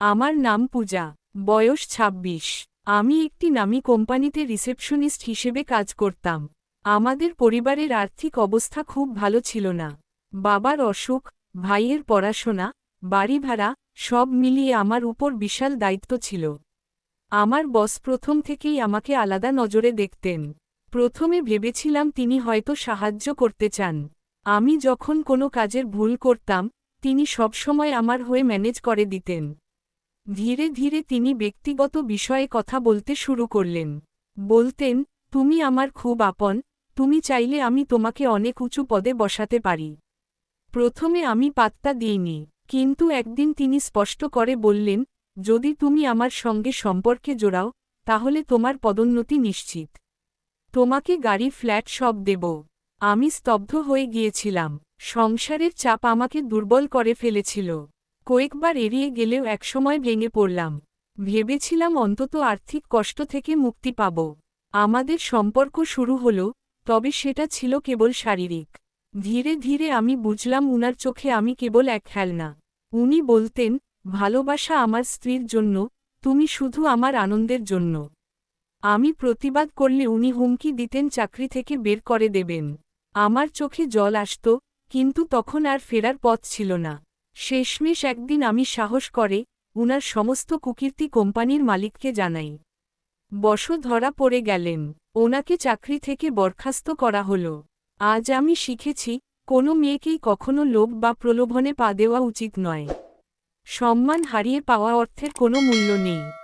আমার নাম পূজা, বয়স ২৬। আমি একটি নামী কোম্পানিতে রিসেপশনিস্ট হিসেবে কাজ করতাম। আমাদের পরিবারের আর্থিক অবস্থা খুব ভালো ছিল না। বাবার অসুখ, ভাইয়ের পড়াশোনা, বাড়ি ভাড়া সব মিলিয়ে আমার উপর বিশাল দায়িত্ব ছিল। আমার বস প্রথম থেকেই আমাকে আলাদা নজরে দেখতেন। প্রথমে ভেবেছিলাম তিনি হয়তো সাহায্য করতে চান। আমি যখন কোনো কাজের ভুল করতাম, তিনি সবসময় আমার হয়ে ম্যানেজ করে দিতেন। ধীরে ধীরে তিনি ব্যক্তিগত বিষয়ে কথা বলতে শুরু করলেন। বলতেন, তুমি আমার খুব আপন, তুমি চাইলে আমি তোমাকে অনেক উঁচু পদে বসাতে পারি। প্রথমে আমি পাত্তা দিইনি, কিন্তু একদিন তিনি স্পষ্ট করে বললেন, যদি তুমি আমার সঙ্গে সম্পর্কে জোড়াও, তাহলে তোমার পদোন্নতি নিশ্চিত। তোমাকে গাড়ি ফ্ল্যাট সব দেব। আমি স্তব্ধ হয়ে গিয়েছিলাম। সংসারের চাপ আমাকে দুর্বল করে ফেলেছিল। কয়েকবার এড়িয়ে গেলেও একসময় ভেঙে পড়লাম। ভেবেছিলাম অন্তত আর্থিক কষ্ট থেকে মুক্তি পাব। আমাদের সম্পর্ক শুরু হলো, তবে সেটা ছিল কেবল শারীরিক। ধীরে ধীরে আমি বুঝলাম উনার চোখে আমি কেবল এক খেলনা। উনি বলতেন, ভালোবাসা আমার স্ত্রীর জন্য, তুমি শুধু আমার আনন্দের জন্য। আমি প্রতিবাদ করলে উনি হুমকি দিতেন চাকরি থেকে বের করে দেবেন। আমার চোখে জল আসত, কিন্তু তখন আর ফেরার পথ ছিল না। শেষমেশ একদিন আমি সাহস করে উনার সমস্ত কুকীর্তি কোম্পানির মালিককে জানাই। বস ধরা পড়ে গেলেন। ওনাকে চাকরি থেকে বরখাস্ত করা হলো। আজ আমি শিখেছি, কোনো মেয়েকেই কখনো লোভ বা প্রলোভনে পা দেওয়া উচিত নয়। সম্মান হারিয়ে পাওয়া অর্থের কোনো মূল্য নেই।